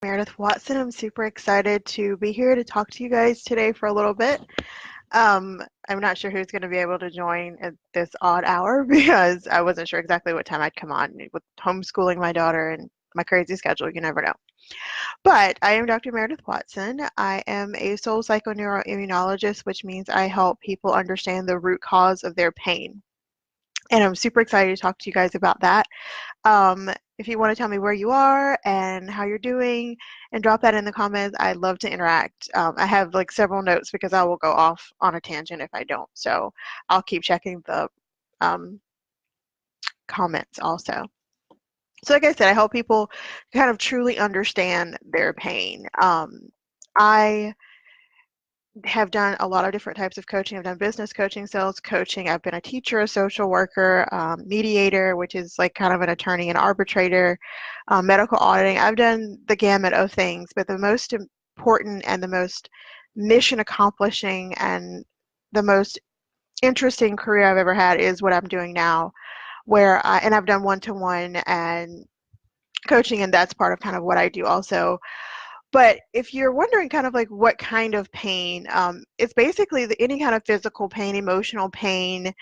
Meredith Watson. I'm super excited to be here to talk to you guys today for a little bit. I'm not sure who's going to be able to join at this odd hour because I wasn't sure exactly what time I'd come on. With homeschooling my daughter and my crazy schedule, you never know. But I am Dr. Meredith Watson. I am a soul psychoneuroimmunologist, which means I help people understand the root cause of their pain. And I'm super excited to talk to you guys about that. If you want to tell me where you are and how you're doing and drop that in the comments, I'd love to interact. I have like several notes because I will go off on a tangent if I don't. So I'll keep checking the um, comments also. So like I said, I help people kind of truly understand their pain. I have done a lot of different types of coaching. I've done business coaching, sales coaching. I've been a teacher, a social worker, mediator, which is like kind of an attorney and arbitrator, medical auditing. I've done the gamut of things, but the most important and the most mission accomplishing and the most interesting career I've ever had is what I'm doing now, and I've done one-to-one and coaching, and that's part of kind of what I do also. But if you're wondering kind of like what kind of pain, it's basically any kind of physical pain, emotional pain,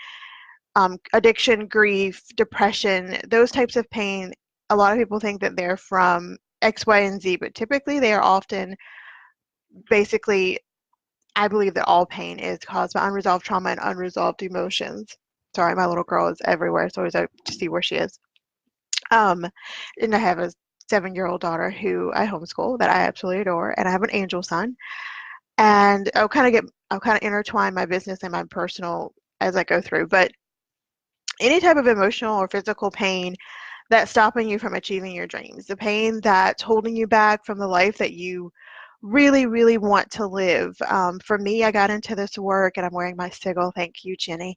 addiction, grief, depression, those types of pain. A lot of people think that they're from X, Y, and Z, but typically they are often basically, I believe that all pain is caused by unresolved trauma and unresolved emotions. Sorry, my little girl is everywhere, so I always have to see where she is. Um, and I have a 7-year-old daughter who I homeschool that I absolutely adore, and I have an angel son. And I'll kind of intertwine my business and my personal as I go through. But any type of emotional or physical pain that's stopping you from achieving your dreams, the pain that's holding you back from the life that you really, really want to live. For me, I got into this work, and I'm wearing my sigil. Thank you, Jenny.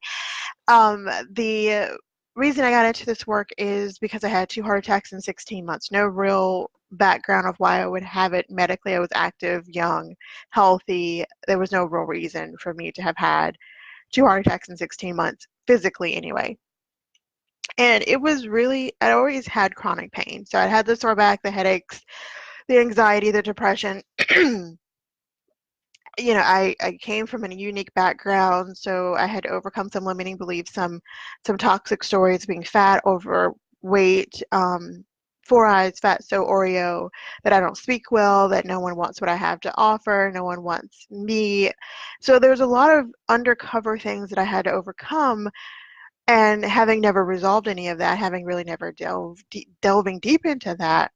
The reason I got into this work is because I had 2 heart attacks in 16 months. No real background of why I would have it medically. I was active, young, healthy. There was no real reason for me to have had 2 heart attacks in 16 months, physically anyway. And it was really, I always had chronic pain. So I had the sore back, the headaches, the anxiety, the depression. I came from a unique background, so I had to overcome some limiting beliefs, some toxic stories, being fat, overweight, 4 eyes, fat, so Oreo, that I don't speak well, that no one wants what I have to offer, no one wants me. So there's a lot of undercover things that I had to overcome, and having never resolved any of that, having really never delving deep into that,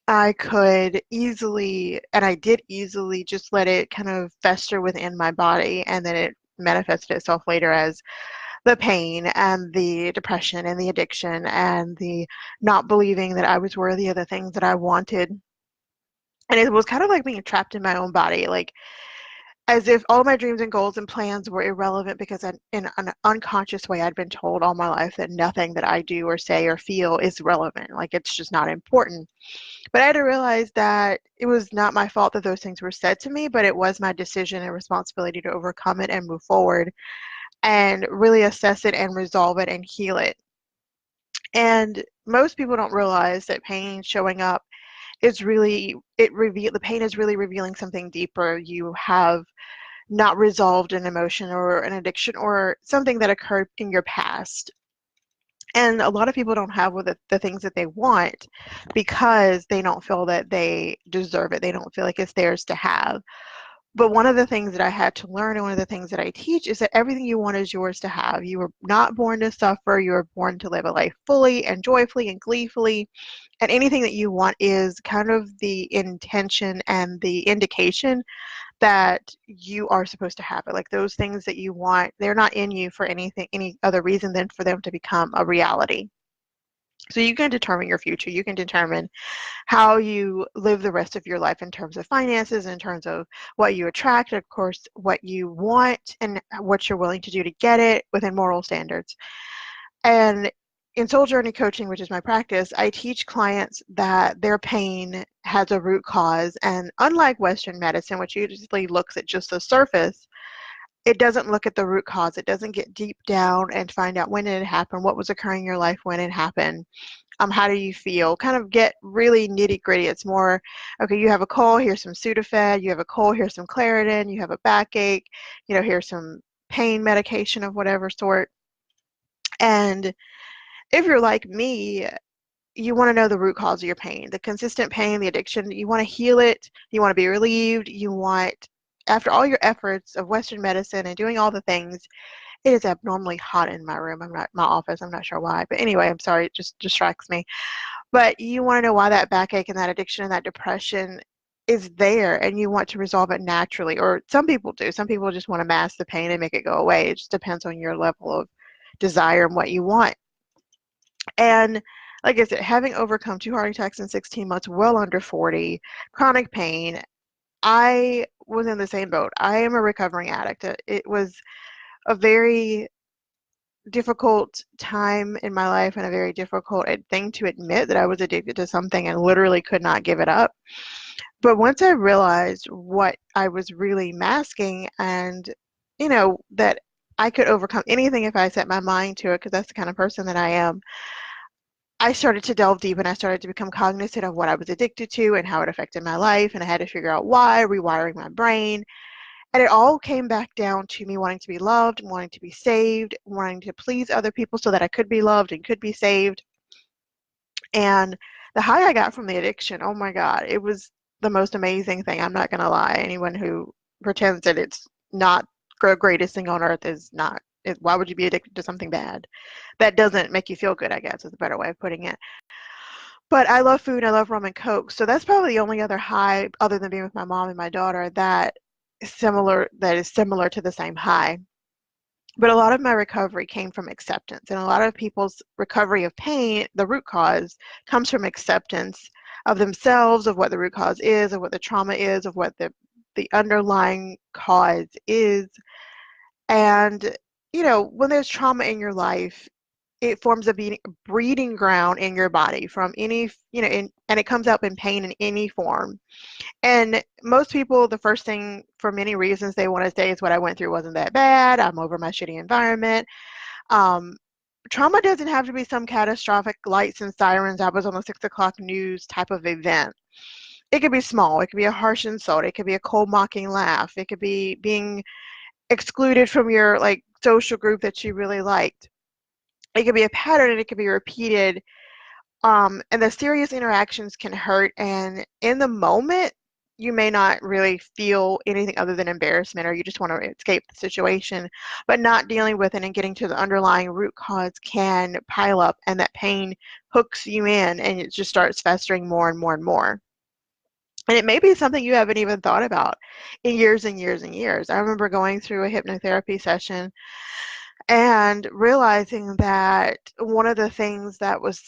I could easily, and I did easily, just let it kind of fester within my body, and then it manifested itself later as the pain and the depression and the addiction and the not believing that I was worthy of the things that I wanted. And it was kind of like being trapped in my own body, like as if all my dreams and goals and plans were irrelevant because in an unconscious way I'd been told all my life that nothing that I do or say or feel is relevant, like it's just not important. But I had to realize that it was not my fault that those things were said to me, but it was my decision and responsibility to overcome it and move forward and really assess it and resolve it and heal it. And most people don't realize that pain showing up is really, the pain is really revealing something deeper. You have not resolved an emotion or an addiction or something that occurred in your past. And a lot of people don't have the things that they want because they don't feel that they deserve it. They don't feel like it's theirs to have. But one of the things that I had to learn, and one of the things that I teach, is that everything you want is yours to have. You were not born to suffer. You were born to live a life fully and joyfully and gleefully. And anything that you want is kind of the intention and the indication that you are supposed to have it. Like those things that you want, they're not in you for any other reason than for them to become a reality. So you can determine your future. You can determine how you live the rest of your life in terms of finances, in terms of what you attract, of course, what you want, and what you're willing to do to get it within moral standards. And in Soul Journey Coaching, which is my practice, I teach clients that their pain has a root cause. And unlike Western medicine, which usually looks at just the surface, it doesn't look at the root cause. It doesn't get deep down and find out when did it happen, what was occurring in your life when it happened. How do you feel? Kind of get really nitty gritty. It's more, okay, you have a cold, here's some Sudafed. You have a cold, here's some Claritin. You have a backache, here's some pain medication of whatever sort. And if you're like me, you want to know the root cause of your pain, the consistent pain, the addiction. You want to heal it. You want to be relieved. You want, after all your efforts of Western medicine and doing all the things, it is abnormally hot in my room. My office. I'm not sure why, but anyway, I'm sorry. It just distracts me. But you want to know why that backache and that addiction and that depression is there, and you want to resolve it naturally. Or some people do. Some people just want to mask the pain and make it go away. It just depends on your level of desire and what you want. And like I said, having overcome 2 heart attacks in 16 months, well under 40, chronic pain, I was in the same boat. I am a recovering addict. It was a very difficult time in my life and a very difficult thing to admit that I was addicted to something and literally could not give it up. But once I realized what I was really masking and, that I could overcome anything if I set my mind to it, because that's the kind of person that I am, I started to delve deep and I started to become cognizant of what I was addicted to and how it affected my life. And I had to figure out why, rewiring my brain. And it all came back down to me wanting to be loved, wanting to be saved, wanting to please other people so that I could be loved and could be saved. And the high I got from the addiction, oh my God, it was the most amazing thing. I'm not going to lie. Anyone who pretends that it's not the greatest thing on earth is not. Why would you be addicted to something bad? That doesn't make you feel good, I guess, is a better way of putting it. But I love food. I love rum and Coke. So that's probably the only other high, other than being with my mom and my daughter, that is similar to the same high. But a lot of my recovery came from acceptance. And a lot of people's recovery of pain, the root cause, comes from acceptance of themselves, of what the root cause is, of what the trauma is, of what the underlying cause is. And, when there's trauma in your life, it forms a breeding ground in your body from any, and it comes up in pain in any form. And most people, the first thing, for many reasons, they want to say is what I went through wasn't that bad. I'm over my shitty environment. Trauma doesn't have to be some catastrophic lights and sirens, I was on the 6 o'clock news type of event. It could be small. It could be a harsh insult. It could be a cold mocking laugh. It could be being excluded from your social group that you really liked. It could be a pattern and it could be repeated. And the serious interactions can hurt. And in the moment, you may not really feel anything other than embarrassment, or you just want to escape the situation. But not dealing with it and getting to the underlying root cause can pile up, and that pain hooks you in, and it just starts festering more and more and more. And it may be something you haven't even thought about in years and years and years. I remember going through a hypnotherapy session and realizing that one of the things that was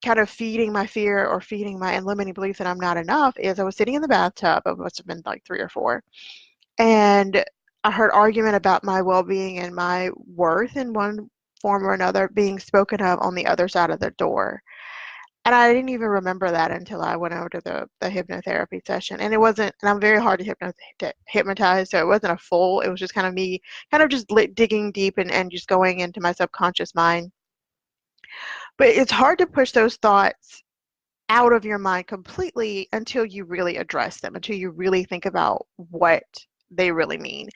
kind of feeding my fear or feeding my limiting belief that I'm not enough is I was sitting in the bathtub. It must have been like 3 or 4. And I heard argument about my well-being and my worth in one form or another being spoken of on the other side of the door. And I didn't even remember that until I went over to the hypnotherapy session. And it wasn't, and I'm very hard to hypnotize, so it wasn't a full, it was just kind of me kind of just digging deep and just going into my subconscious mind. But it's hard to push those thoughts out of your mind completely until you really address them, until you really think about what they really mean.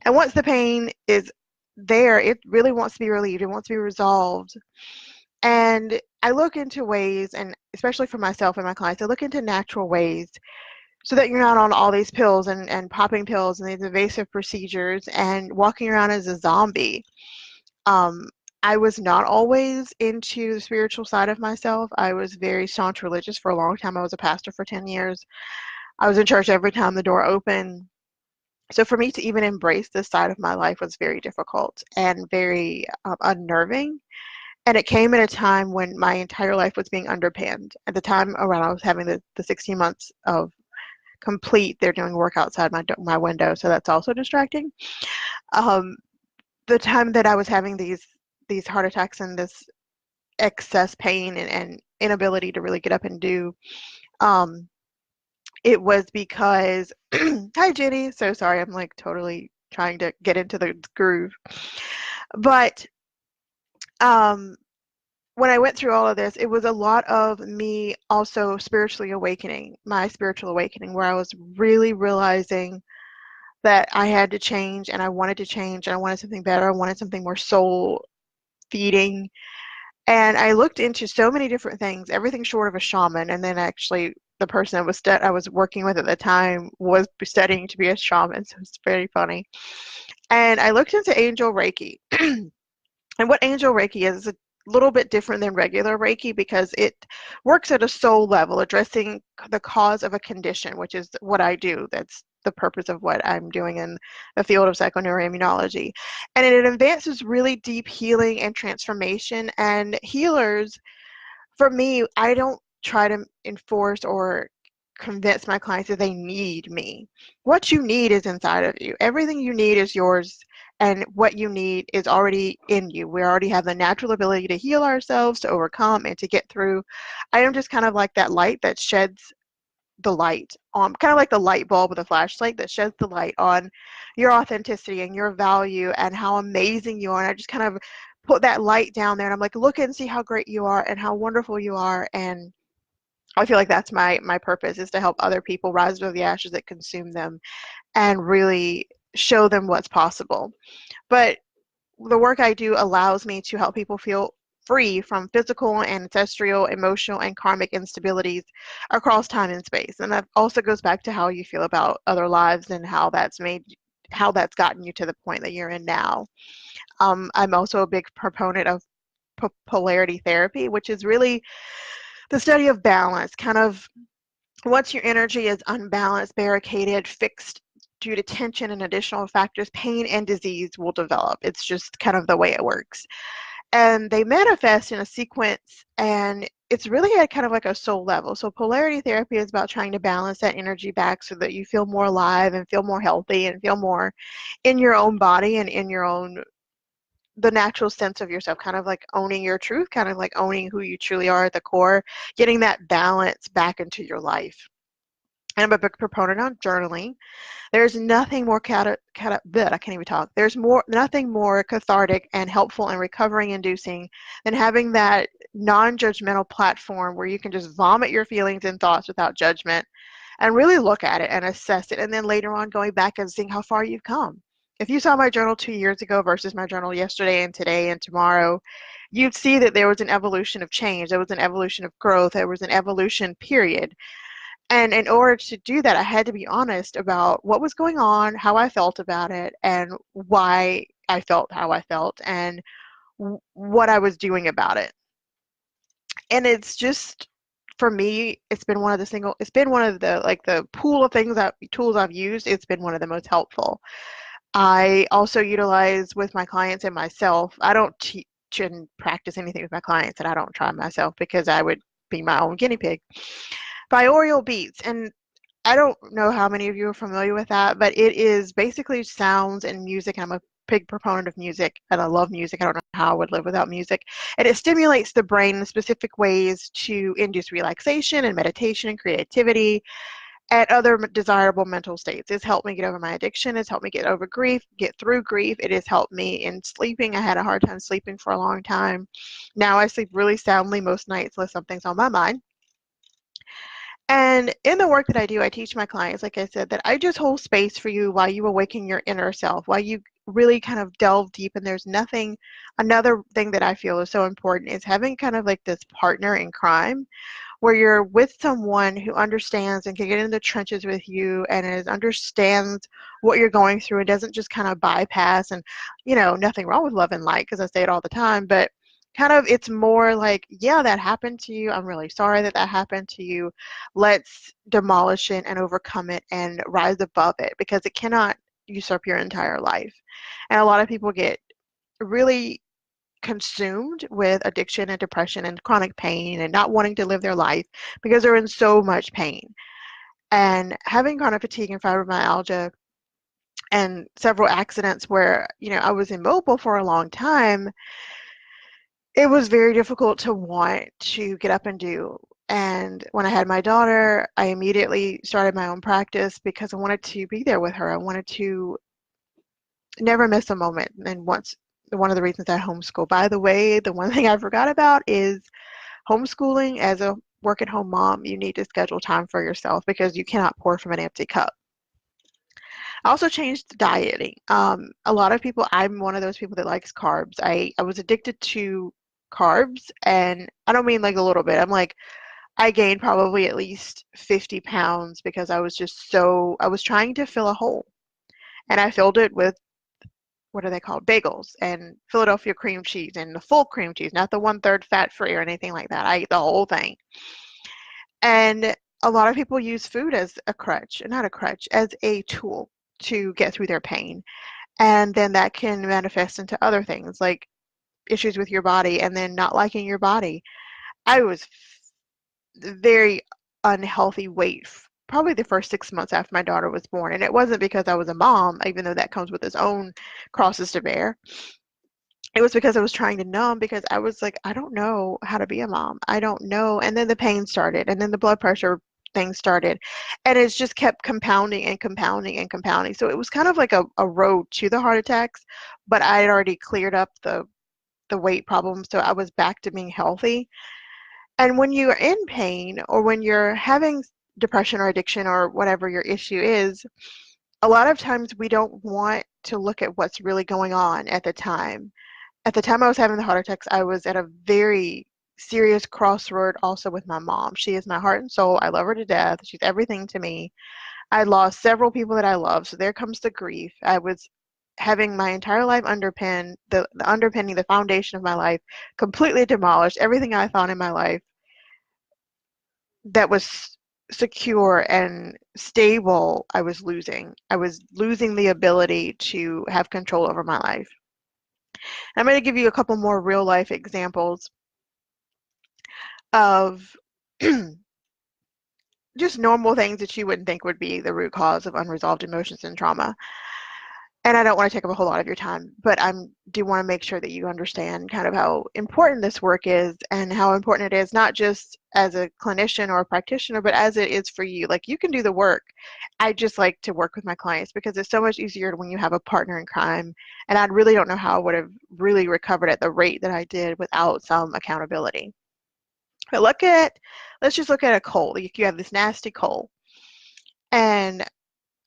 And once the pain is there, it really wants to be relieved. It wants to be resolved. And I look into ways, and especially for myself and my clients, I look into natural ways so that you're not on all these pills and popping pills and these invasive procedures and walking around as a zombie. Um, I was not always into the spiritual side of myself. I was very staunch religious for a long time. I was a pastor for 10 years. I was in church every time the door opened. So for me to even embrace this side of my life was very difficult and very unnerving. And it came at a time when my entire life was being underpinned. At the time around I was having the 16 months of complete, they're doing work outside my window, so that's also distracting. Um, the time that I was having these heart attacks and this excess pain and inability to really get up and do, it was because, hi Jenny, so sorry, I'm like totally trying to get into the groove. But um, when I went through all of this, it was a lot of me also spiritually awakening, my spiritual awakening, where I was really realizing that I had to change and I wanted to change and I wanted something better. I wanted something more soul feeding. And I looked into so many different things, everything short of a shaman. And then actually, the person I was working with at the time was studying to be a shaman, so it's very funny. And I looked into angel Reiki. And what angel Reiki is a little bit different than regular Reiki because it works at a soul level, addressing the cause of a condition, which is what I do. That's the purpose of what I'm doing in the field of psychoneuroimmunology. And it advances really deep healing and transformation. And healers, for me, I don't try to enforce or convince my clients that they need me. What you need is inside of you. Everything you need is yours, and what you need is already in you. We already have the natural ability to heal ourselves, to overcome, and to get through. I am just kind of like that light that sheds the light on, kind of like the light bulb with a flashlight that sheds the light on your authenticity and your value and how amazing you are. And I just kind of put that light down there and I'm like, look and see how great you are and how wonderful you are. And I feel like that's my purpose, is to help other people rise above the ashes that consume them and really show them what's possible. But the work I do allows me to help people feel free from physical, ancestral, emotional, and karmic instabilities across time and space. And that also goes back to how you feel about other lives and how that's gotten you to the point that you're in now. I'm also a big proponent of polarity therapy, which is really the study of balance, kind of once your energy is unbalanced, barricaded, fixed due to tension and additional factors, pain and disease will develop. It's just kind of the way it works. And they manifest in a sequence, and it's really at kind of like a soul level. So polarity therapy is about trying to balance that energy back so that you feel more alive and feel more healthy and feel more in your own body and in your own the natural sense of yourself, kind of like owning your truth, kind of like owning who you truly are at the core, getting that balance back into your life. I'm a big proponent on journaling. There's nothing more I can't even talk. There's nothing more cathartic and helpful and recovering inducing than having that non-judgmental platform where you can just vomit your feelings and thoughts without judgment and really look at it and assess it, and then later on going back and seeing how far you've come. If you saw my journal 2 years ago versus my journal yesterday and today and tomorrow, you'd see that there was an evolution of change. There was an evolution of growth. There was an evolution, period. And in order to do that, I had to be honest about what was going on, how I felt about it, and why I felt how I felt, and what I was doing about it. And it's just, for me, it's been one of the, like, the pool of tools I've used, it's been one of the most helpful. I also utilize with my clients and myself. I don't teach and practice anything with my clients that I don't try myself because I would be my own guinea pig. Binaural beats, and I don't know how many of you are familiar with that, but it is basically sounds and music. I'm a big proponent of music, and I love music. I don't know how I would live without music. And it stimulates the brain in specific ways to induce relaxation and meditation and creativity and other desirable mental states. It's helped me get over my addiction. It's helped me get over grief, get through grief. It has helped me in sleeping. I had a hard time sleeping for a long time. Now I sleep really soundly most nights unless something's on my mind. And in the work that I do, I teach my clients, like I said, that I just hold space for you while you awaken your inner self, while you really kind of delve deep. And there's nothing, another thing that I feel is so important is having kind of like this partner in crime where you're with someone who understands and can get in the trenches with you and understands what you're going through and doesn't just kind of bypass. And, nothing wrong with love and light because I say it all the time, but kind of it's more like, yeah, that happened to you. I'm really sorry that that happened to you. Let's demolish it and overcome it and rise above it because it cannot usurp your entire life. And a lot of people get really consumed with addiction and depression and chronic pain and not wanting to live their life because they're in so much pain. And having chronic fatigue and fibromyalgia and several accidents where, I was immobile for a long time, it was very difficult to want to get up and do. And when I had my daughter, I immediately started my own practice because I wanted to be there with her. I wanted to never miss a moment. And one of the reasons I homeschool. By the way, the one thing I forgot about is homeschooling. As a work at home mom, you need to schedule time for yourself because you cannot pour from an empty cup. I also changed dieting. A lot of people, I'm one of those people that likes carbs. I was addicted to carbs, and I don't mean like a little bit. I'm like, I gained probably at least 50 pounds because I was trying to fill a hole. And I filled it with, what are they called? Bagels and Philadelphia cream cheese and the full cream cheese, not the one-third fat-free or anything like that. I ate the whole thing. And a lot of people use food as a crutch, not a crutch, as a tool to get through their pain. And then that can manifest into other things like issues with your body and then not liking your body. I was very unhealthy weight probably the first 6 months after my daughter was born. And it wasn't because I was a mom, even though that comes with its own crosses to bear. It was because I was trying to numb because I was like, I don't know how to be a mom. I don't know. And then the pain started, and then the blood pressure thing started. And it's just kept compounding and compounding and compounding. So it was kind of like a road to the heart attacks, but I had already cleared up the weight problem. So I was back to being healthy. And when you're in pain or when you're having depression or addiction or whatever your issue is, a lot of times we don't want to look at what's really going on at the time. At the time I was having the heart attacks, I was at a very serious crossroad also with my mom. She is my heart and soul. I love her to death. She's everything to me. I lost several people that I love, so there comes the grief. I was having my entire life underpinned, the underpinning, the foundation of my life completely demolished. Everything I thought in my life that was secure and stable, I was losing. I was losing the ability to have control over my life. I'm going to give you a couple more real life examples of just normal things that you wouldn't think would be the root cause of unresolved emotions and trauma. And I don't want to take up a whole lot of your time, but I do want to make sure that you understand kind of how important this work is and how important it is, not just as a clinician or a practitioner, but as it is for you. Like, you can do the work. I just like to work with my clients because it's so much easier when you have a partner in crime. And I really don't know how I would have really recovered at the rate that I did without some accountability. But let's just look at a cold. You have this nasty cold. And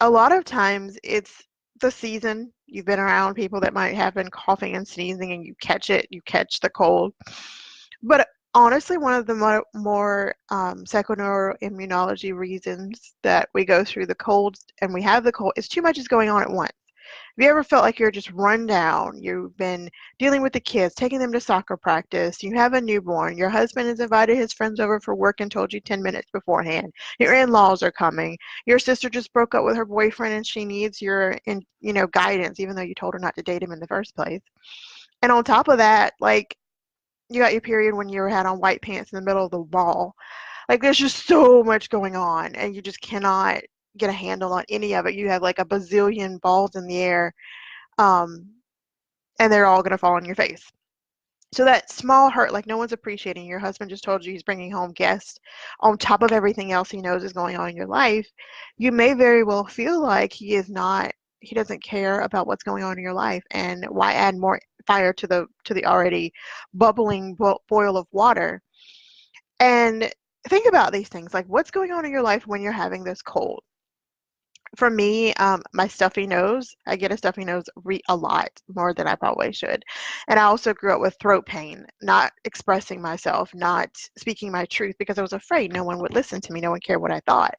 a lot of times it's the season. You've been around people that might have been coughing and sneezing and you catch it, you catch the cold. But honestly, one of the more psychoneuroimmunology reasons that we go through the cold and we have the cold is too much is going on at once. Have you ever felt like you're just run down? You've been dealing with the kids, taking them to soccer practice. You have a newborn. Your husband has invited his friends over for work and told you 10 minutes beforehand. Your in-laws are coming. Your sister just broke up with her boyfriend and she needs your, guidance, even though you told her not to date him in the first place. And on top of that, like, you got your period when you had on white pants in the middle of the wall. Like, there's just so much going on, and you just cannot get a handle on any of it. You have like a bazillion balls in the air, um, and they're all going to fall on your face. So that small hurt, like, no one's appreciating. Your husband just told you he's bringing home guests on top of everything else he knows is going on in your life. You may very well feel like he doesn't care about what's going on in your life, and why add more fire to the already bubbling boil of water? And think about these things, like, what's going on in your life when you're having this cold? For me, my stuffy nose, I get a stuffy nose a lot more than I probably should. And I also grew up with throat pain, not expressing myself, not speaking my truth because I was afraid no one would listen to me. No one cared what I thought.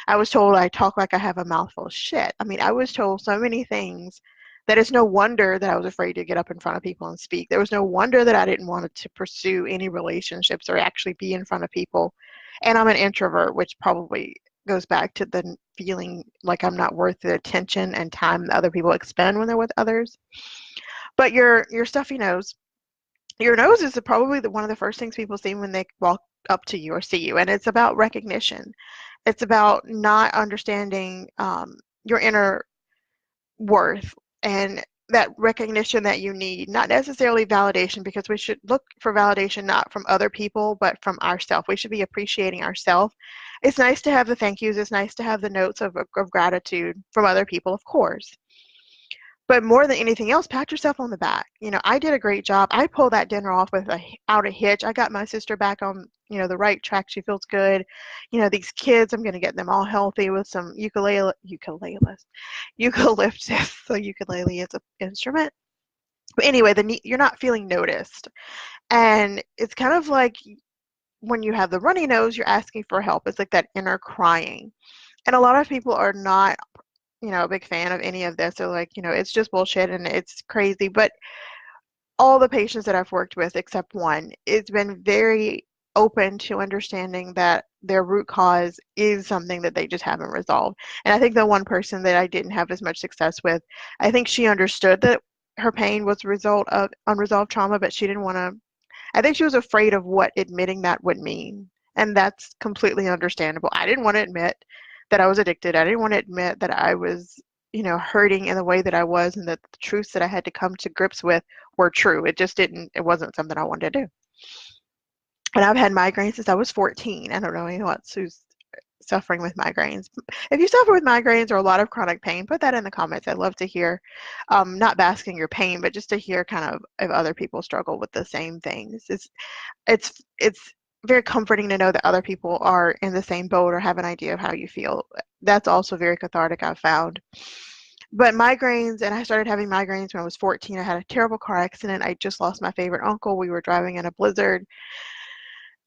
I was told I talk like I have a mouthful of shit. I mean, I was told so many things that it's no wonder that I was afraid to get up in front of people and speak. There was no wonder that I didn't want to pursue any relationships or actually be in front of people. And I'm an introvert, which probably goes back to the feeling like I'm not worth the attention and time that other people expend when they're with others. But your stuffy nose, your nose is probably one of the first things people see when they walk up to you or see you, and it's about recognition. It's about not understanding your inner worth and that recognition that you need, not necessarily validation, because we should look for validation not from other people, but from ourselves. We should be appreciating ourselves. It's nice to have the thank yous. It's nice to have the notes of gratitude from other people, of course. But more than anything else, pat yourself on the back. I did a great job. I pulled that dinner off without a hitch. I got my sister back on, the right track. She feels good. These kids, I'm going to get them all healthy with some eucalyptus. So ukulele is an instrument. But anyway, you're not feeling noticed. And it's kind of like when you have the runny nose, you're asking for help. It's like that inner crying. And a lot of people are not, a big fan of any of this. They're like, it's just bullshit and it's crazy. But all the patients that I've worked with, except one, it's been very open to understanding that their root cause is something that they just haven't resolved. And I think the one person that I didn't have as much success with, I think she understood that her pain was a result of unresolved trauma, but she didn't want to, I think she was afraid of what admitting that would mean. And that's completely understandable. I didn't want to admit that I was addicted. I didn't want to admit that I was, hurting in the way that I was, and that the truths that I had to come to grips with were true. It wasn't something I wanted to do. And I've had migraines since I was 14. I don't know anyone else who's suffering with migraines. If you suffer with migraines or a lot of chronic pain, put that in the comments. I'd love to hear, not basking your pain, but just to hear kind of if other people struggle with the same things. It's very comforting to know that other people are in the same boat or have an idea of how you feel. That's also very cathartic, I've found. But migraines, and I started having migraines when I was 14. I had a terrible car accident. I just lost my favorite uncle. We were driving in a blizzard,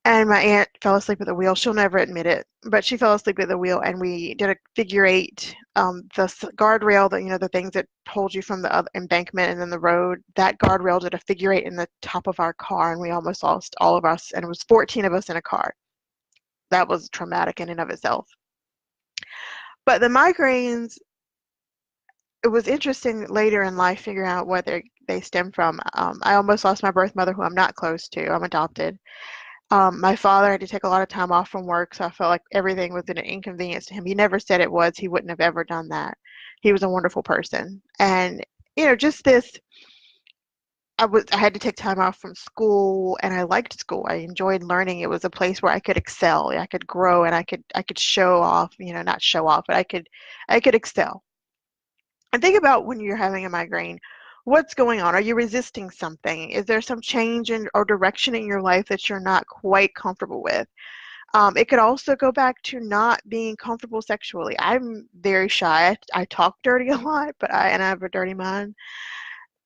and my aunt fell asleep at the wheel. She'll never admit it, but she fell asleep at the wheel, and we did a figure eight. The guardrail, the things that hold you from the other embankment and then the road, that guardrail did a figure eight in the top of our car, and we almost lost all of us, and it was 14 of us in a car. That was traumatic in and of itself. But the migraines, it was interesting later in life figuring out where they stem from. I almost lost my birth mother, who I'm not close to. I'm adopted. My father had to take a lot of time off from work, so I felt like everything was an inconvenience to him. He never said it was. He wouldn't have ever done that. He was a wonderful person. And, just this, I had to take time off from school, and I liked school. I enjoyed learning. It was a place where I could excel. I could grow, and I could show off, not show off, but I could excel. And think about when you're having a migraine. What's going on? Are you resisting something? Is there some change or direction in your life that you're not quite comfortable with? It could also go back to not being comfortable sexually. I'm very shy. I talk dirty a lot, and I have a dirty mind.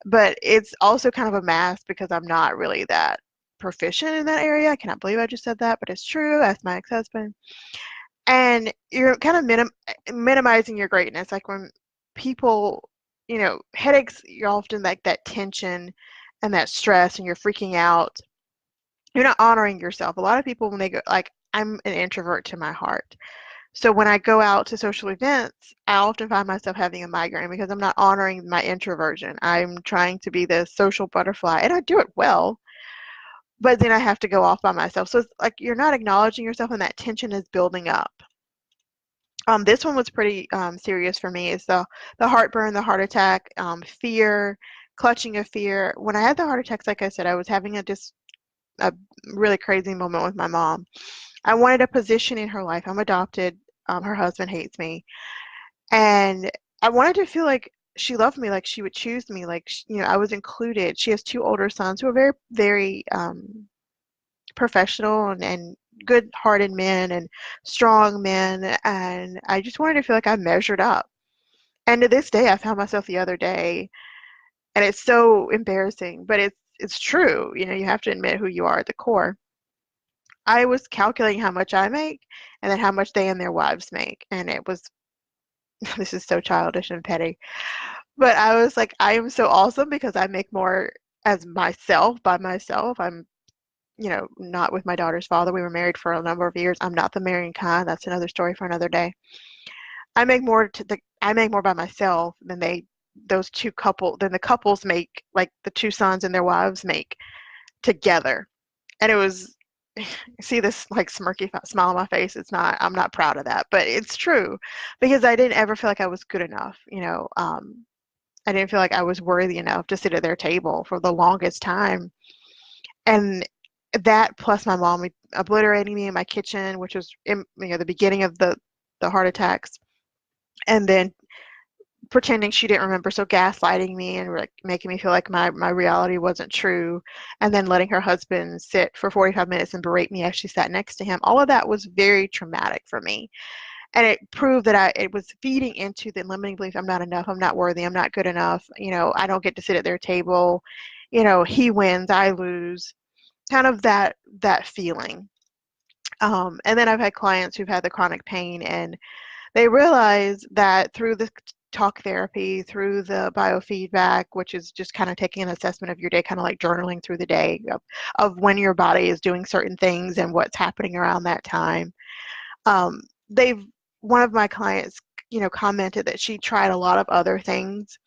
But it's also kind of a mask because I'm not really that proficient in that area. I cannot believe I just said that, but it's true. That's my ex-husband. And you're kind of minimizing your greatness. Like when people, headaches, you're often like that tension and that stress, and you're freaking out. You're not honoring yourself. A lot of people, when they go, like, I'm an introvert to my heart. So when I go out to social events, I often find myself having a migraine because I'm not honoring my introversion. I'm trying to be the social butterfly, and I do it well, but then I have to go off by myself. So it's like you're not acknowledging yourself, and that tension is building up. This one was pretty serious for me. It's the heartburn, the heart attack, fear, clutching of fear. When I had the heart attacks, like I said, I was having a really crazy moment with my mom. I wanted a position in her life. I'm adopted. Her husband hates me, and I wanted to feel like she loved me, like she would choose me, like I was included. She has two older sons who are very, very professional and good-hearted men and strong men, and I just wanted to feel like I measured up. And to this day, I found myself the other day, and it's so embarrassing, but it's true. You have to admit who you are at the core. I was calculating how much I make and then how much they and their wives make, and it was this is so childish and petty, but I was like, I am so awesome because I make more as myself by myself. I'm not with my daughter's father. We were married for a number of years. I'm not the marrying kind. That's another story for another day. I make more by myself than the couples make, like the two sons and their wives make together. And it was, see this like smirky smile on my face. I'm not proud of that, but it's true because I didn't ever feel like I was good enough. I didn't feel like I was worthy enough to sit at their table for the longest time. And that plus my mom obliterating me in my kitchen, which was the beginning of the heart attacks, and then pretending she didn't remember, so gaslighting me and like making me feel like my reality wasn't true, and then letting her husband sit for 45 minutes and berate me as she sat next to him. All of that was very traumatic for me. And it proved that it was feeding into the limiting belief: I'm not enough, I'm not worthy, I'm not good enough, I don't get to sit at their table, he wins, I lose, kind of that feeling. And then I've had clients who've had the chronic pain, and they realize that through the talk therapy, through the biofeedback, which is just kind of taking an assessment of your day, kind of like journaling through the day of when your body is doing certain things and what's happening around that time. Um, they've One of my clients, commented that she tried a lot of other things,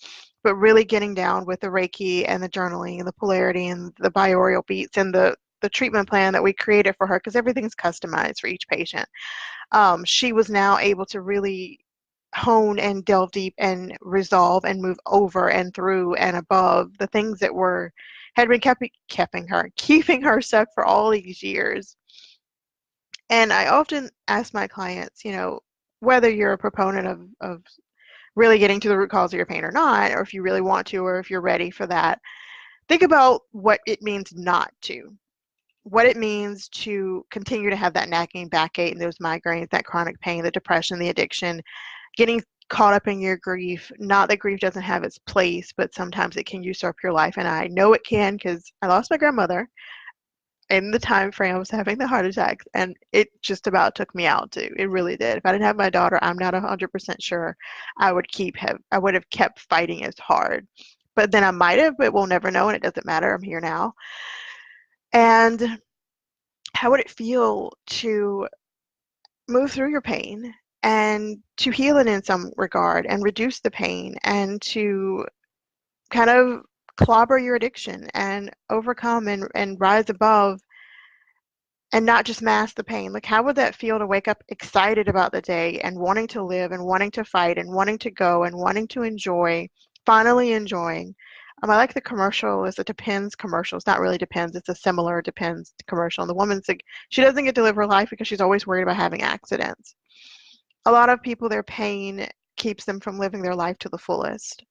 but really getting down with the Reiki and the journaling and the polarity and the binaural beats and the treatment plan that we created for her, because everything's customized for each patient. She was now able to really hone and delve deep and resolve and move over and through and above the things that had been keeping her stuck for all these years. And I often ask my clients, whether you're a proponent of really getting to the root cause of your pain or not, or if you really want to, or if you're ready for that, think about what it means not to. What it means to continue to have that nagging backache and those migraines, that chronic pain, the depression, the addiction, getting caught up in your grief. Not that grief doesn't have its place, but sometimes it can usurp your life. And I know it can, because I lost my grandmother in the time frame I was having the heart attacks, and it just about took me out too. It really did. If I didn't have my daughter, I'm not 100% sure I would have kept fighting as hard. But then I might have, but we'll never know, and it doesn't matter. I'm here now. And how would it feel to move through your pain and to heal it in some regard and reduce the pain and to kind of clobber your addiction and overcome and rise above and not just mask the pain? Like, how would that feel to wake up excited about the day and wanting to live and wanting to fight and wanting to go and wanting to enjoy, finally enjoying? I like the commercial. It's a Depends commercial. It's not really Depends. It's a similar Depends commercial. And the woman's like, she doesn't get to live her life because she's always worried about having accidents. A lot of people, their pain keeps them from living their life to the fullest.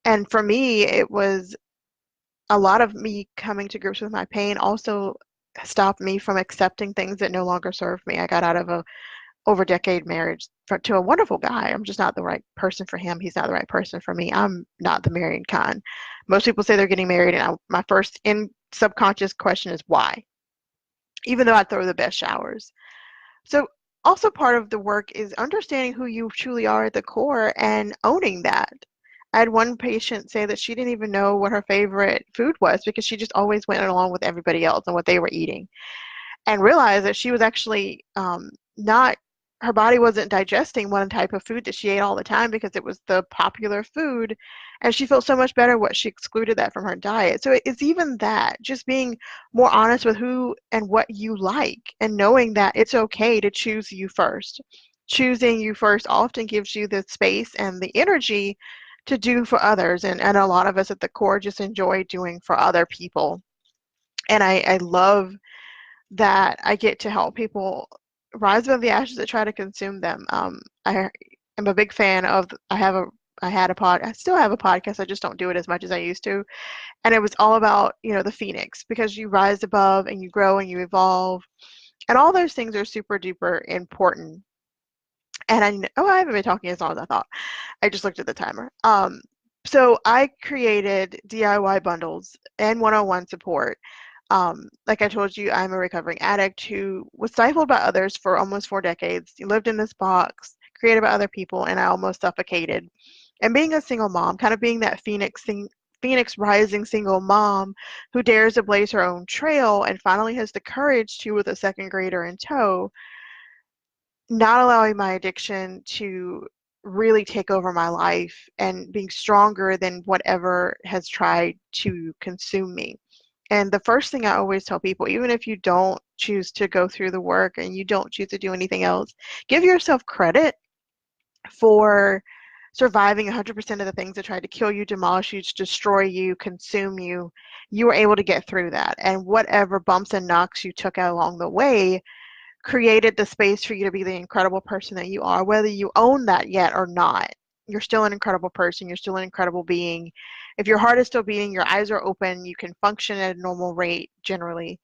And for me, it was a lot of me coming to grips with my pain also stopped me from accepting things that no longer served me. I got out of a over decade marriage to a wonderful guy. I'm just not the right person for him. He's not the right person for me. I'm not the marrying kind. Most people say they're getting married, and my first subconscious question is why, even though I throw the best showers. So also part of the work is understanding who you truly are at the core and owning that. I had one patient say that she didn't even know what her favorite food was because she just always went along with everybody else and what they were eating, and realized that she was actually not, her body wasn't digesting one type of food that she ate all the time because it was the popular food, and she felt so much better what she excluded that from her diet. So it's even that, just being more honest with who and what you like, and knowing that it's okay to choose you first. Choosing you first often gives you the space and the energy to do for others, and a lot of us at the core just enjoy doing for other people. And I love that I get to help people rise above the ashes that try to consume them. I am a big fan of, I still have a podcast, I just don't do it as much as I used to. And it was all about, the phoenix, because you rise above and you grow and you evolve. And all those things are super duper important. And I haven't been talking as long as I thought. I just looked at the timer. So I created DIY bundles and one-on-one support. Like I told you, I'm a recovering addict who was stifled by others for almost 4 decades. He lived in this box, created by other people, and I almost suffocated. And being a single mom, kind of being that Phoenix rising single mom who dares to blaze her own trail and finally has the courage to, with a second grader in tow, not allowing my addiction to really take over my life and being stronger than whatever has tried to consume me. And the first thing I always tell people, even if you don't choose to go through the work and you don't choose to do anything else, give yourself credit for surviving 100% of the things that tried to kill you, demolish you, destroy you, consume you. You were able to get through that. And whatever bumps and knocks you took along the way created the space for you to be the incredible person that you are, whether you own that yet or not. you're still an incredible person. You're still an incredible being. If your heart is still beating, your eyes are open, you can function at a normal rate generally,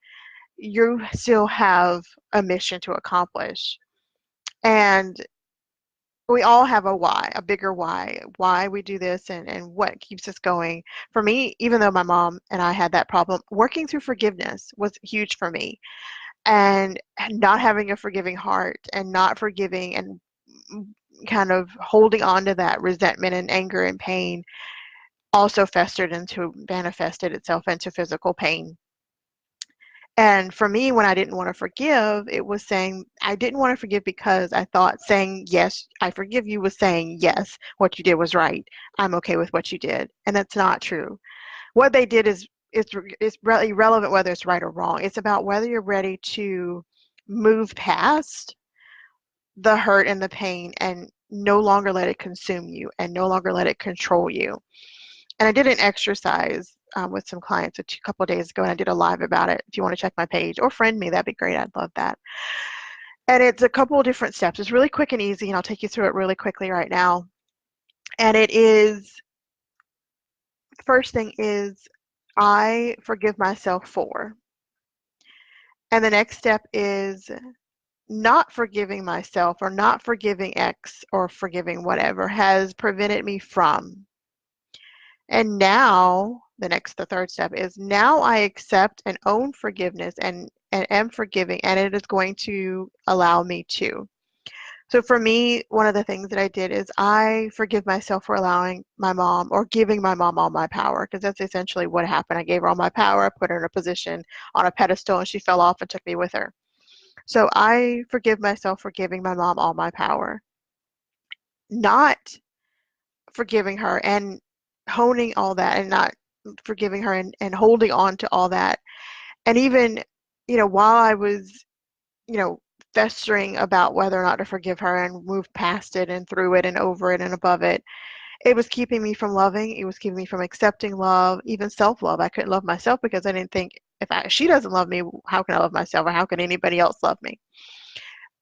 you still have a mission to accomplish. And we all have a why, a bigger why we do this, and what keeps us going. For me, even though my mom and I had that problem, working through forgiveness was huge for me. And not having a forgiving heart and not forgiving and kind of holding on to that resentment and anger and pain also manifested itself into physical pain. And for me, when I didn't want to forgive, it was saying I didn't want to forgive because I thought saying, yes, I forgive you was saying, yes, what you did was right. I'm okay with what you did. And that's not true. What they did is it's really irrelevant whether it's right or wrong. It's about whether you're ready to move past the hurt and the pain and no longer let it consume you and no longer let it control you. And I did an exercise with some clients a couple of days ago, and I did a live about it. If you want to check my page or friend me, that'd be great. I'd love that. And it's a couple of different steps. It's really quick and easy, and I'll take you through it really quickly right now. And it is, first thing is, I forgive myself for. And the next step is not forgiving myself or not forgiving X or forgiving whatever has prevented me from. And now, the third step is now I accept and own forgiveness and am forgiving, and it is going to allow me to. So for me, one of the things that I did is I forgive myself for allowing my mom or giving my mom all my power, because that's essentially what happened. I gave her all my power, I put her in a position on a pedestal, and she fell off and took me with her. So I forgive myself for giving my mom all my power, not forgiving her and honing all that and not forgiving her and holding on to all that. And even, while I was, you know, festering about whether or not to forgive her and move past it and through it and over it and above it, it was keeping me from loving. It was keeping me from accepting love, even self-love. I couldn't love myself because I didn't think if she doesn't love me, how can I love myself or how can anybody else love me?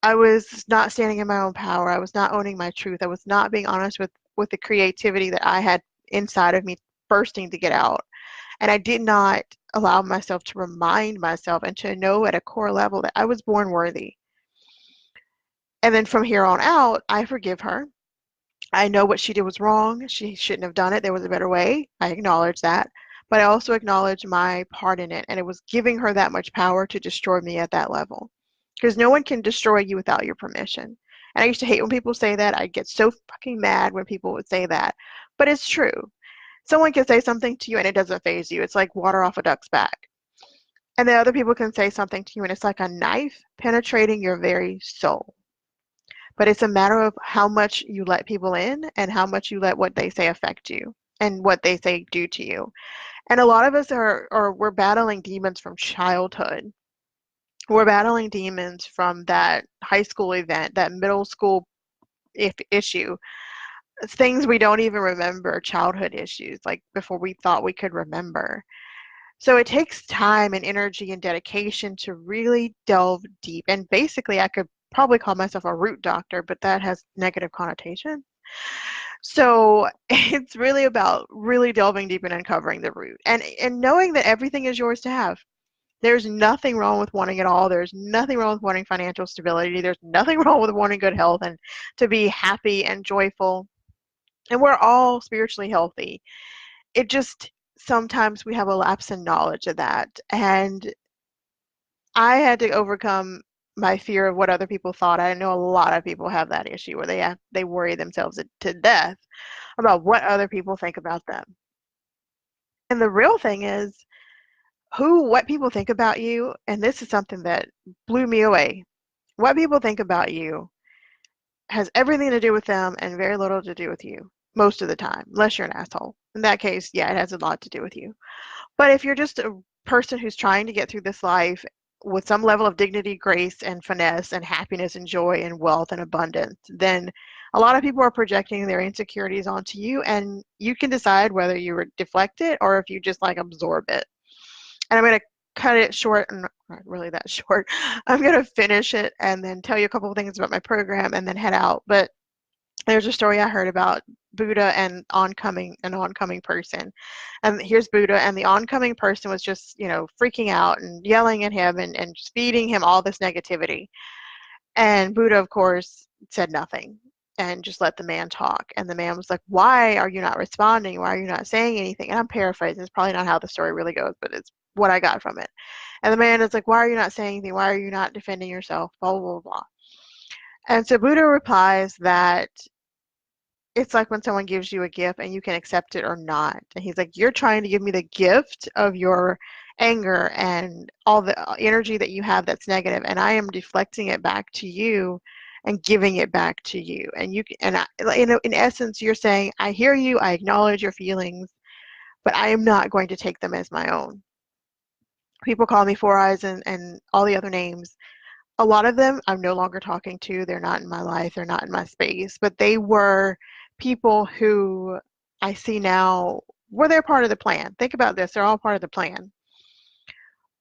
I was not standing in my own power. I was not owning my truth. I was not being honest with the creativity that I had inside of me bursting to get out. And I did not allow myself to remind myself and to know at a core level that I was born worthy. And then from here on out, I forgive her. I know what she did was wrong. She shouldn't have done it. There was a better way. I acknowledge that. But I also acknowledge my part in it. And it was giving her that much power to destroy me at that level. Because no one can destroy you without your permission. And I used to hate when people say that. I get so fucking mad when people would say that. But it's true. Someone can say something to you and it doesn't faze you. It's like water off a duck's back. And then other people can say something to you and it's like a knife penetrating your very soul. But it's a matter of how much you let people in and how much you let what they say affect you and what they say do to you. And a lot of us we're battling demons from childhood. We're battling demons from that high school event, that middle school issue, things we don't even remember, childhood issues, like before we thought we could remember. So it takes time and energy and dedication to really delve deep. And basically, I could probably call myself a root doctor, but that has negative connotation. So it's really about really delving deep and uncovering the root and knowing that everything is yours to have. There's nothing wrong with wanting it all. There's nothing wrong with wanting financial stability. There's nothing wrong with wanting good health and to be happy and joyful. And we're all spiritually healthy. It just sometimes we have a lapse in knowledge of that. And I had to overcome my fear of what other people thought. I know a lot of people have that issue where they worry themselves to death about what other people think about them. And the real thing is what people think about you, and this is something that blew me away. What people think about you has everything to do with them and very little to do with you most of the time, unless you're an asshole. In that case, yeah, it has a lot to do with you. But if you're just a person who's trying to get through this life with some level of dignity, grace, and finesse, and happiness, and joy, and wealth, and abundance, then a lot of people are projecting their insecurities onto you, and you can decide whether you deflect it or if you just like absorb it. And I'm going to cut it short, and not really that short. I'm going to finish it and then tell you a couple of things about my program and then head out. But There's a story I heard about Buddha and an oncoming person. And here's Buddha, and the oncoming person was just, freaking out and yelling at him and just feeding him all this negativity. And Buddha, of course, said nothing and just let the man talk. And the man was like, "Why are you not responding? Why are you not saying anything?" And I'm paraphrasing. It's probably not how the story really goes, but it's what I got from it. And the man is like, "Why are you not saying anything? Why are you not defending yourself? Blah, blah, blah, blah." And so Buddha replies that it's like when someone gives you a gift and you can accept it or not. And he's like, "You're trying to give me the gift of your anger and all the energy that you have that's negative, and I am deflecting it back to you and giving it back to you." And in essence, you're saying, "I hear you, I acknowledge your feelings, but I am not going to take them as my own." People call me Four Eyes and all the other names. A lot of them I'm no longer talking to. They're not in my life. They're not in my space. But they were people who I see now were they're part of the plan. Think about this. They're all part of the plan.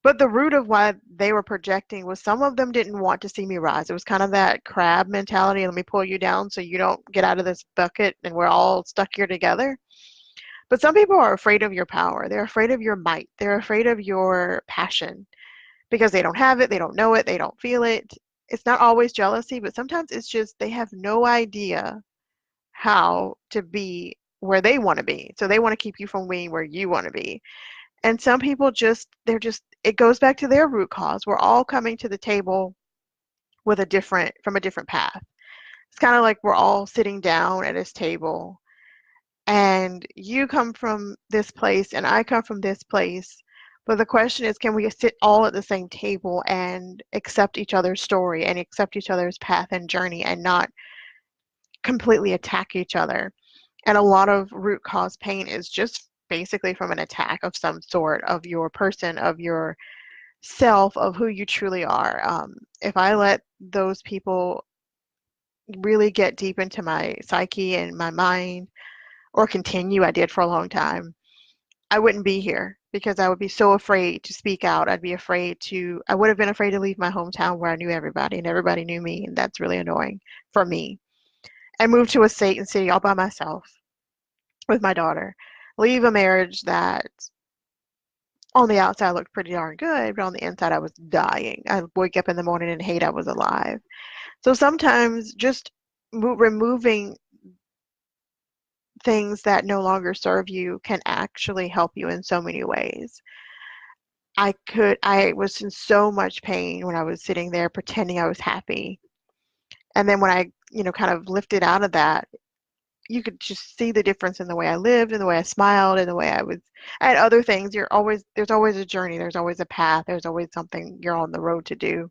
But the root of why they were projecting was some of them didn't want to see me rise. It was kind of that crab mentality. Let me pull you down so you don't get out of this bucket and we're all stuck here together. But some people are afraid of your power. They're afraid of your might. They're afraid of your passion because they don't have it, they don't know it, they don't feel it. It's not always jealousy, but sometimes it's just they have no idea how to be where they want to be. So they want to keep you from being where you want to be. And some people it goes back to their root cause. We're all coming to the table from a different path. It's kind of like we're all sitting down at this table and you come from this place and I come from this place. But the question is, can we sit all at the same table and accept each other's story and accept each other's path and journey and not completely attack each other? And a lot of root cause pain is just basically from an attack of some sort of your person, of your self, of who you truly are. If I let those people really get deep into my psyche and my mind, or continue, I did for a long time, I wouldn't be here because I would be so afraid to speak out. I would have been afraid to leave my hometown where I knew everybody and everybody knew me, and that's really annoying for me. And move to a state and city all by myself with my daughter. Leave a marriage that on the outside looked pretty darn good, but on the inside I was dying. I wake up in the morning and hate I was alive. So sometimes just removing things that no longer serve you can actually help you in so many ways. I was in so much pain when I was sitting there pretending I was happy. And then when I, kind of lifted out of that, you could just see the difference in the way I lived and the way I smiled and the way I had other things. There's always a journey, there's always a path, there's always something you're on the road to do.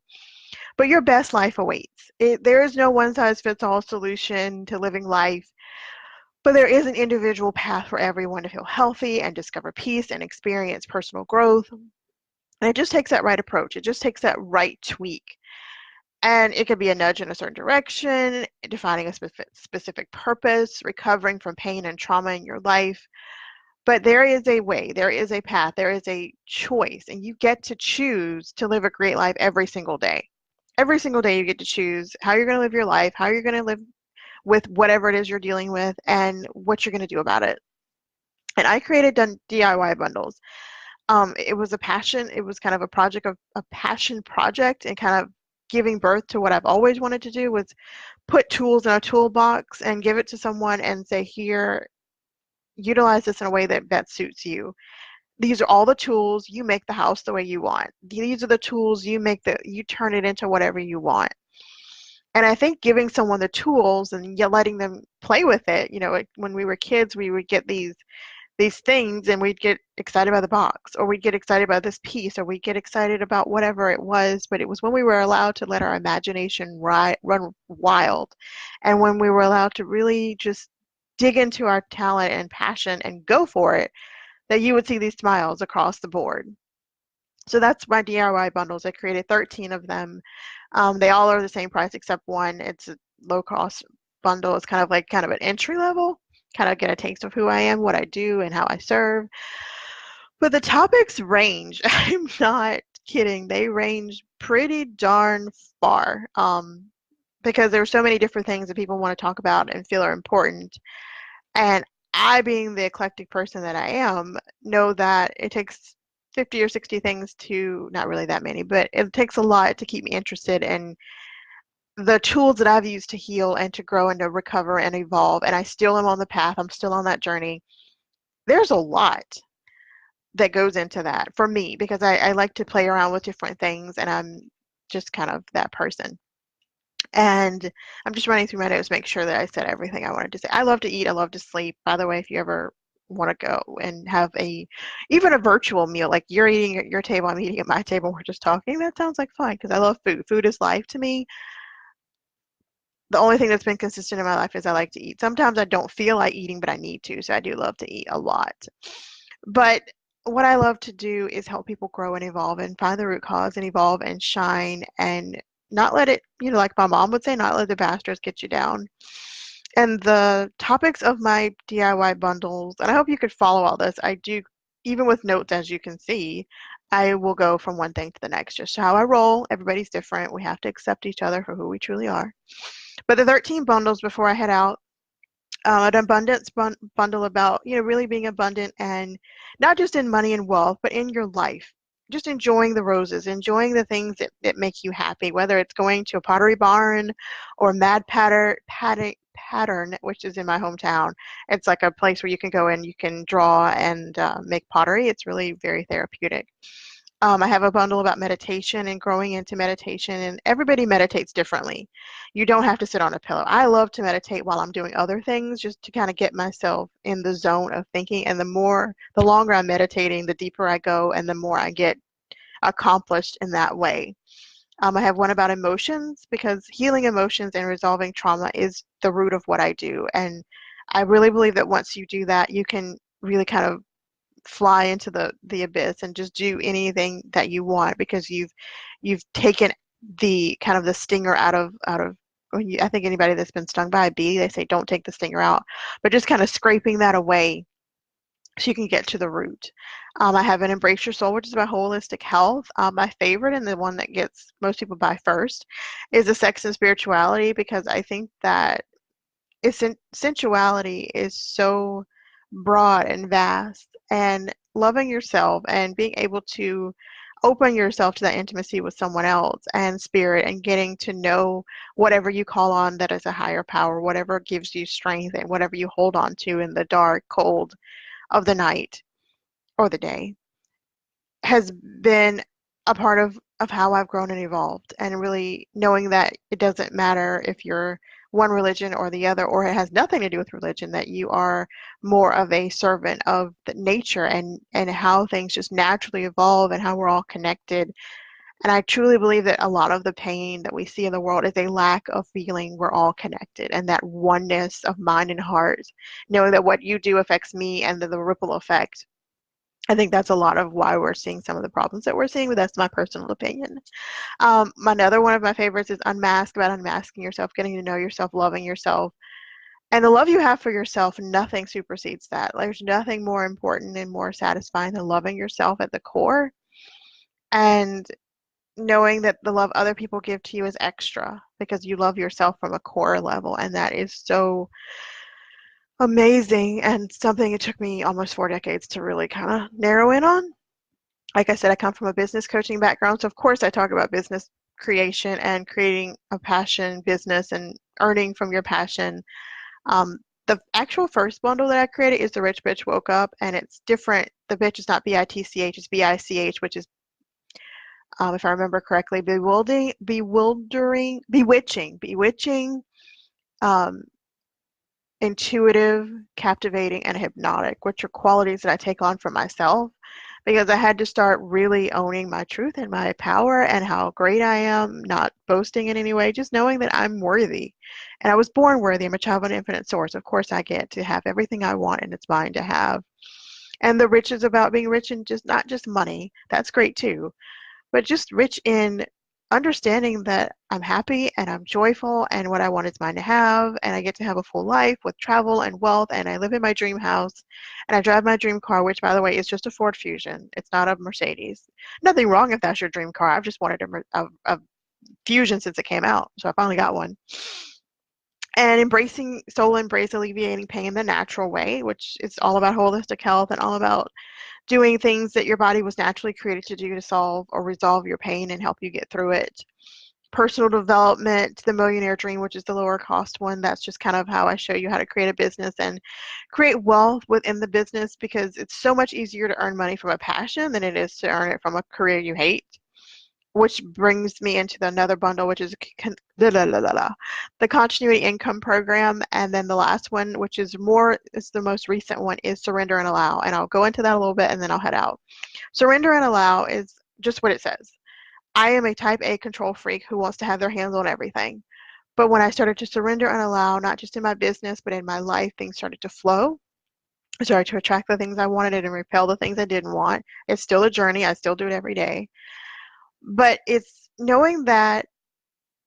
But your best life awaits. There is no one size fits all solution to living life, but there is an individual path for everyone to feel healthy and discover peace and experience personal growth. And it just takes that right approach. It just takes that right tweak. And it could be a nudge in a certain direction, defining a specific purpose, recovering from pain and trauma in your life. But there is a way, there is a path, there is a choice, and you get to choose to live a great life every single day. Every single day you get to choose how you're going to live your life, how you're going to live with whatever it is you're dealing with, and what you're going to do about it. And I created DIY bundles. It was a passion. It was kind of a passion project, and kind of giving birth to what I've always wanted to do was put tools in a toolbox and give it to someone and say, "Here, utilize this in a way that best suits you. These are all the tools. You make the house the way you want. These are the tools. You turn it into whatever you want." And I think giving someone the tools and letting them play with it, when we were kids, we would get these things and we'd get excited by the box, or we'd get excited about this piece, or we'd get excited about whatever it was. But it was when we were allowed to let our imagination run wild, and when we were allowed to really just dig into our talent and passion and go for it, that you would see these smiles across the board. So that's my DIY bundles. I created 13 of them. They all are the same price except one. It's a low cost bundle. It's kind of an entry level, kind of get a taste of who I am, what I do, and how I serve. But the topics range. I'm not kidding. They range pretty darn far. because there are so many different things that people want to talk about and feel are important. And I, being the eclectic person that I am, know that it takes 50 or 60 things to, not really that many, but it takes a lot to keep me interested in the tools that I've used to heal and to grow and to recover and evolve. And I still am on the path, I'm still on that journey. There's a lot that goes into that for me because I like to play around with different things and I'm just kind of that person. And I'm just running through my notes, make sure that I said everything I wanted to say. I love to eat. I love to sleep. By the way, if you ever want to go and have even a virtual meal, like you're eating at your table, I'm eating at my table, we're just talking, that sounds like fun because I love food. Food is life to me. The only thing that's been consistent in my life is I like to eat. Sometimes I don't feel like eating, but I need to, so I do love to eat a lot. But what I love to do is help people grow and evolve and find the root cause and evolve and shine and not let it, like my mom would say, not let the bastards get you down. And the topics of my DIY bundles, and I hope you could follow all this. I do, even with notes, as you can see, I will go from one thing to the next, just how I roll. Everybody's different. We have to accept each other for who we truly are. But the 13 bundles before I head out, an abundance bundle about really being abundant and not just in money and wealth but in your life, just enjoying the roses, enjoying the things that make you happy, whether it's going to a pottery barn or Mad Pattern, which is in my hometown. It's like a place where you can go and you can draw and make pottery. It's really very therapeutic. I have a bundle about meditation and growing into meditation, and everybody meditates differently. You don't have to sit on a pillow. I love to meditate while I'm doing other things just to kind of get myself in the zone of thinking. And the longer I'm meditating, the deeper I go and the more I get accomplished in that way. I have one about emotions because healing emotions and resolving trauma is the root of what I do. And I really believe that once you do that, you can really kind of fly into the abyss and just do anything that you want because you've taken the kind of the stinger out of I think anybody that's been stung by a bee, they say don't take the stinger out, but just kind of scraping that away so you can get to the root. I have an Embrace Your Soul, which is about holistic health. My favorite and the one that gets most people by first is the Sex and Spirituality because I think that sensuality is so broad and vast, and loving yourself and being able to open yourself to that intimacy with someone else and spirit and getting to know whatever you call on that is a higher power, whatever gives you strength and whatever you hold on to in the dark, cold of the night or the day has been a part of how I've grown and evolved, and really knowing that it doesn't matter if you're one religion or the other, or it has nothing to do with religion, that you are more of a servant of the nature and how things just naturally evolve and how we're all connected. And I truly believe that a lot of the pain that we see in the world is a lack of feeling we're all connected and that oneness of mind and heart, knowing that what you do affects me and the ripple effect. I think that's a lot of why we're seeing some of the problems that we're seeing, but that's my personal opinion. Another one of my favorites is Unmask, about unmasking yourself, getting to know yourself, loving yourself. And the love you have for yourself, nothing supersedes that. There's nothing more important and more satisfying than loving yourself at the core and knowing that the love other people give to you is extra because you love yourself from a core level. And that is so amazing and something it took me almost 4 decades to really kind of narrow in on. Like I said, I come from a business coaching background, so of course I talk about business creation and creating a passion business and earning from your passion. The actual first bundle that I created is The Rich Bitch Woke Up, and it's different. The bitch is not BITCH, it's BICH, which is, if I remember correctly, bewitching, um, intuitive, captivating, and hypnotic, which are qualities that I take on for myself because I had to start really owning my truth and my power and how great I am, not boasting in any way, just knowing that I'm worthy. And I was born worthy. I'm a child of an infinite source. Of course, I get to have everything I want and it's mine to have. And the rich is about being rich in just not just money. That's great too, but just rich in understanding that I'm happy and I'm joyful and what I want is mine to have, and I get to have a full life with travel and wealth, and I live in my dream house and I drive my dream car, which by the way is just a Ford Fusion. It's not a Mercedes. Nothing wrong if that's your dream car. I've just wanted a fusion since it came out. So I finally got one. And embracing soul embrace alleviating pain the natural way, which is all about holistic health and all about doing things that your body was naturally created to do to solve or resolve your pain and help you get through it. Personal development, the millionaire dream, which is the lower cost one. That's just kind of how I show you how to create a business and create wealth within the business, because it's so much easier to earn money from a passion than it is to earn it from a career you hate. Which brings me into another bundle, which is the continuity income program. And then the last one, which is the most recent one, is surrender and allow. And I'll go into that a little bit and then I'll head out. Surrender and allow is just what it says. I am a type A control freak who wants to have their hands on everything. But when I started to surrender and allow, not just in my business, but in my life, things started to flow. I started to attract the things I wanted and repel the things I didn't want. It's still a journey. I still do it every day. But it's knowing that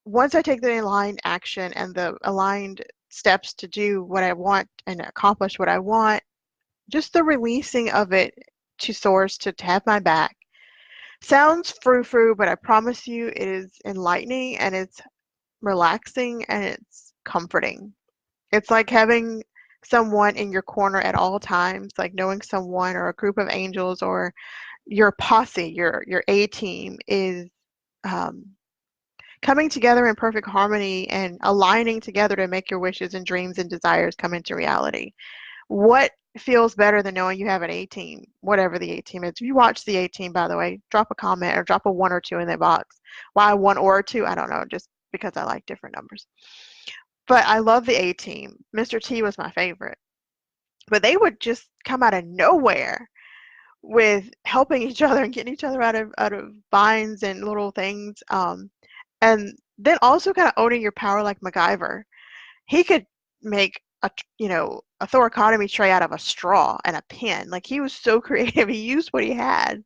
once I take the aligned action and the aligned steps to do what I want and accomplish what I want, just the releasing of it to source to have my back sounds frou-frou, but I promise you it is enlightening and it's relaxing and it's comforting. It's like having someone in your corner at all times, like knowing someone or a group of angels or your posse, your A team is um, coming together in perfect harmony and aligning together to make your wishes and dreams and desires come into reality. What feels better than knowing you have an A team, whatever the A team is? If you watch the A team, by the way, drop a comment or drop a 1 or 2 in the box. Why 1 or 2? I don't know, just because I like different numbers. But I love the A team. Mr. T was my favorite. But they would just come out of nowhere with helping each other and getting each other out of binds and little things. And then also kind of owning your power like MacGyver. He could make a thoracotomy tray out of a straw and a pen. Like, he was so creative. He used what he had.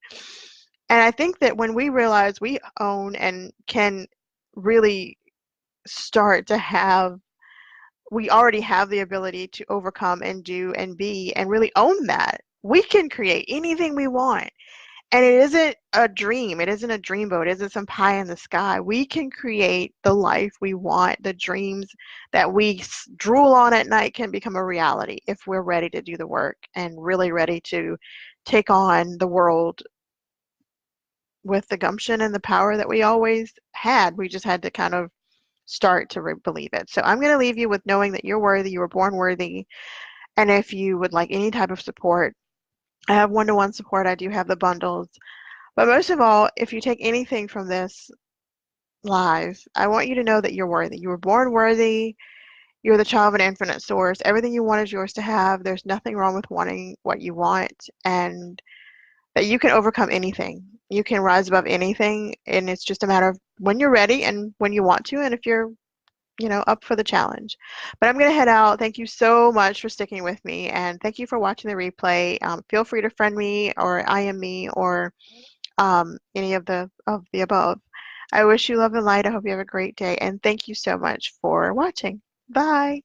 And I think that when we realize we own and can really start to have, we already have the ability to overcome and do and be and really own that, we can create anything we want. And it isn't a dream. It isn't a dreamboat. It isn't some pie in the sky. We can create the life we want. The dreams that we drool on at night can become a reality if we're ready to do the work and really ready to take on the world with the gumption and the power that we always had. We just had to kind of start to believe it. So I'm going to leave you with knowing that you're worthy. You were born worthy. And if you would like any type of support, I have one-to-one support. I do have the bundles. But most of all, if you take anything from this live, I want you to know that you're worthy. You were born worthy. You're the child of an infinite source. Everything you want is yours to have. There's nothing wrong with wanting what you want, and that you can overcome anything. You can rise above anything, and it's just a matter of when you're ready and when you want to, and if you're up for the challenge. But I'm going to head out. Thank you so much for sticking with me, and thank you for watching the replay. Feel free to friend me or IM me or any of the above. I wish you love and light. I hope you have a great day, and thank you so much for watching. Bye.